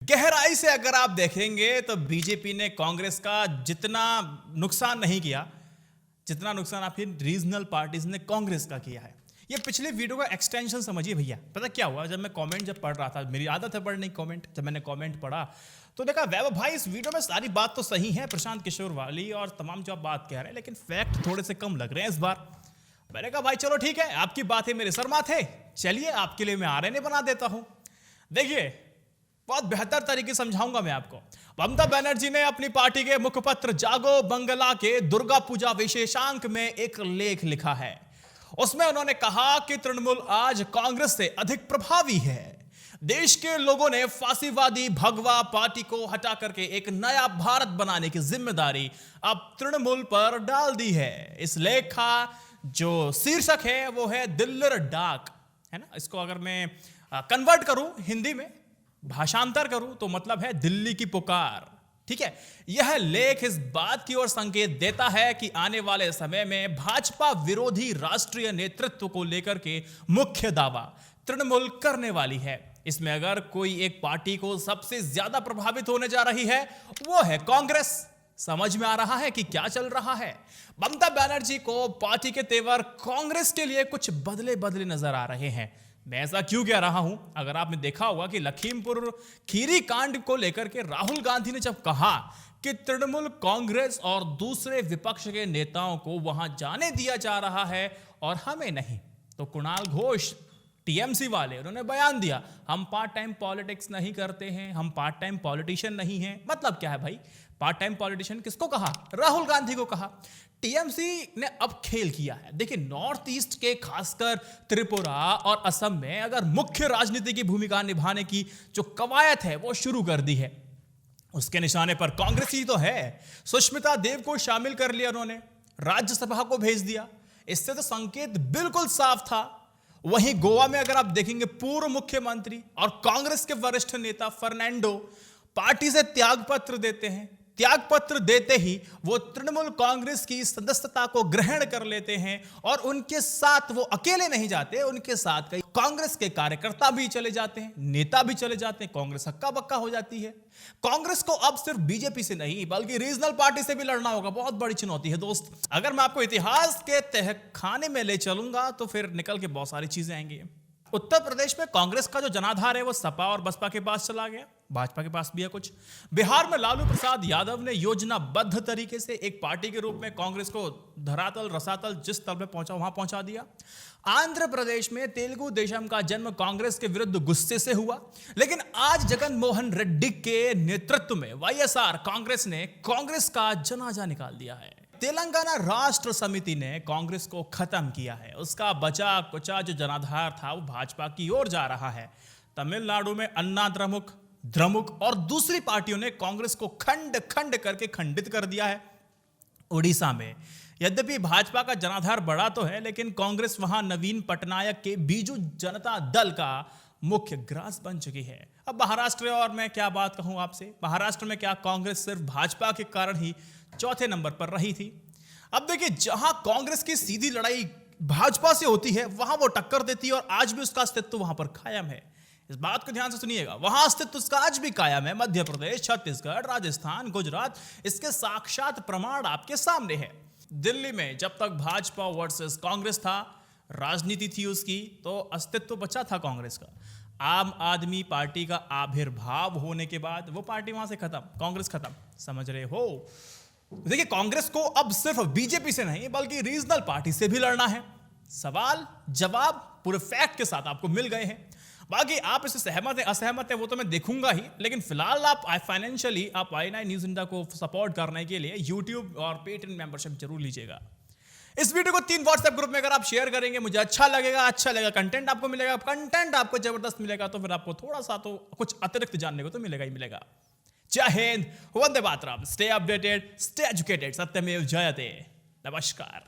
गहराई से अगर आप देखेंगे तो बीजेपी ने कांग्रेस का जितना नुकसान नहीं किया, जितना नुकसान आपकी रीजनल पार्टीज ने कांग्रेस का किया है। ये पिछले वीडियो का एक्सटेंशन समझिए भैया। पता क्या हुआ, जब मैं कमेंट पढ़ रहा था, मेरी आदत है पढ़ने की कमेंट, जब मैंने कमेंट पढ़ा तो देखा वैभव भाई इस वीडियो में सारी बात तो सही है, प्रशांत किशोर वाली और तमाम जो आप बात कह रहे हैं, लेकिन फैक्ट थोड़े से कम लग रहे हैं इस बार। मैंने कहा भाई चलो ठीक है, आपकी बात है मेरे सर माथे, चलिए आपके लिए मैं आरएनए बना देता हूं। देखिए बहुत बेहतर तरीके समझाऊंगा मैं आपको। ममता बनर्जी ने अपनी पार्टी के मुखपत्र जागो बंगला के दुर्गा पूजा विशेषांक में एक लेख लिखा है। उसमें उन्होंने कहा कि तृणमूल आज कांग्रेस से अधिक प्रभावी है। देश के लोगों ने फांसीवादी भगवा पार्टी को हटा करके एक नया भारत बनाने की जिम्मेदारी अब तृणमूल पर डाल दी है। इस लेख का जो शीर्षक है वो है दिल्लर डाक, है ना। इसको अगर मैं कन्वर्ट करूं हिंदी में, भाषांतर करूं तो मतलब है दिल्ली की पुकार। ठीक है, यह लेख इस बात की ओर संकेत देता है कि आने वाले समय में भाजपा विरोधी राष्ट्रीय नेतृत्व को लेकर के मुख्य दावा तृणमूल करने वाली है। इसमें अगर कोई एक पार्टी को सबसे ज्यादा प्रभावित होने जा रही है वो है कांग्रेस। समझ में आ रहा है कि क्या चल रहा है। ममता बनर्जी को पार्टी के तेवर कांग्रेस के लिए कुछ बदले बदले नजर आ रहे हैं। मैं ऐसा क्यों कह रहा हूं, अगर आपने देखा होगा कि लखीमपुर खीरी कांड को लेकर के राहुल गांधी ने जब कहा कि तृणमूल कांग्रेस और दूसरे विपक्ष के नेताओं को वहां जाने दिया जा रहा है और हमें नहीं, तो कुणाल घोष टीएमसी वाले उन्होंने बयान दिया, हम पार्ट टाइम पॉलिटिक्स नहीं करते हैं, हम पार्ट टाइम पॉलिटिशियन नहीं हैं। मतलब क्या है भाई, पार्ट टाइम पॉलिटिशियन किसको कहा? राहुल गांधी को कहा। टीएमसी ने अब खेल किया है। देखिए नॉर्थ ईस्ट के खासकर त्रिपुरा और असम में अगर मुख्य राजनीति की भूमिका निभाने की जो कवायद है वो शुरू कर दी है। उसके निशाने पर कांग्रेस ही तो है। सुष्मिता देव को शामिल कर लिया उन्होंने, राज्यसभा को भेज दिया। इससे तो संकेत बिल्कुल साफ था। वहीं गोवा में अगर आप देखेंगे पूर्व मुख्यमंत्री और कांग्रेस के वरिष्ठ नेता फर्नांडो पार्टी से त्याग पत्र देते हैं। त्याग पत्र देते ही वो तृणमूल कांग्रेस की सदस्यता को ग्रहण कर लेते हैं और उनके साथ वो अकेले नहीं जाते, उनके साथ कई कांग्रेस के कार्यकर्ता भी चले जाते हैं, नेता भी चले जाते हैं। कांग्रेस हक्का बक्का हो जाती है। कांग्रेस को अब सिर्फ बीजेपी से नहीं बल्कि रीजनल पार्टी से भी लड़ना होगा। बहुत बड़ी चुनौती है दोस्त। अगर मैं आपको इतिहास के तहखाने में ले चलूंगा तो फिर निकल के बहुत सारी चीजें आएंगी। उत्तर प्रदेश में कांग्रेस का जो जनाधार है वो सपा और बसपा के पास चला गया, भाजपा के पास भी है कुछ। बिहार में लालू प्रसाद यादव ने योजनाबद्ध तरीके से एक पार्टी के रूप में कांग्रेस को धरातल रसातल जिस तल पे पहुंचा वहां पहुंचा दिया। आंध्र प्रदेश में तेलुगु देशम का जन्म कांग्रेस के विरुद्ध गुस्से से हुआ, लेकिन आज जगन मोहन रेड्डी के नेतृत्व में वाईएसआर कांग्रेस ने कांग्रेस का जनाजा निकाल दिया है। तेलंगाना राष्ट्र समिति ने कांग्रेस को खत्म किया है। उसका बचा कुचा जो जनाधार था वो भाजपा की ओर जा रहा है। तमिलनाडु में अन्ना द्रमुक और दूसरी पार्टियों ने कांग्रेस को खंड खंड करके खंडित कर दिया है। उड़ीसा में यद्यपि भाजपा का जनाधार बड़ा तो है, लेकिन कांग्रेस वहां नवीन पटनायक के बीजू जनता दल का मुख्य ग्रास बन चुकी है। अब महाराष्ट्र और मैं क्या बात कहूं आपसे, महाराष्ट्र में क्या कांग्रेस सिर्फ भाजपा के कारण ही चौथे नंबर पर रही थी। अब देखिए जहां कांग्रेस की सीधी लड़ाई भाजपा से होती है वहां वो टक्कर देती है और आज भी उसका अस्तित्व वहां पर कायम है। इस बात को ध्यान से सुनिएगा, वहां अस्तित्व उसका आज भी कायम है। मध्य प्रदेश, छत्तीसगढ़, राजस्थान, गुजरात, इसके साक्षात प्रमाण आपके सामने है। दिल्ली में जब तक भाजपा वर्सेस कांग्रेस था, राजनीति थी उसकी, तो अस्तित्व बचा था कांग्रेस का। आम आदमी पार्टी का आविर्भाव होने के बाद वो पार्टी वहां से खत्म, कांग्रेस खत्म। समझ रहे हो? देखिए कांग्रेस को अब सिर्फ बीजेपी से नहीं बल्कि रीजनल पार्टी से भी लड़ना है। सवाल जवाब पूरे फैक्ट के साथ आपको मिल गए हैं। बाकी आप इससे सहमत है असहमत है वो तो मैं देखूंगा ही, लेकिन फिलहाल आप फाइनेंशियली आप i9 न्यूज़ इंडिया को सपोर्ट करने के लिए यूट्यूब और पेटीएम मेंबरशिप जरूर लीजिएगा। इस वीडियो को 3 व्हाट्सएप ग्रुप में अगर आप शेयर करेंगे मुझे अच्छा लगेगा, कंटेंट आपको मिलेगा, कंटेंट आपको जबरदस्त मिलेगा तो फिर आपको थोड़ा सा तो कुछ अतिरिक्त जानने को तो मिलेगा ही मिलेगा। जय Hind, Vande Mataram, stay updated, stay educated, सत्यमेव जयते। नमस्कार।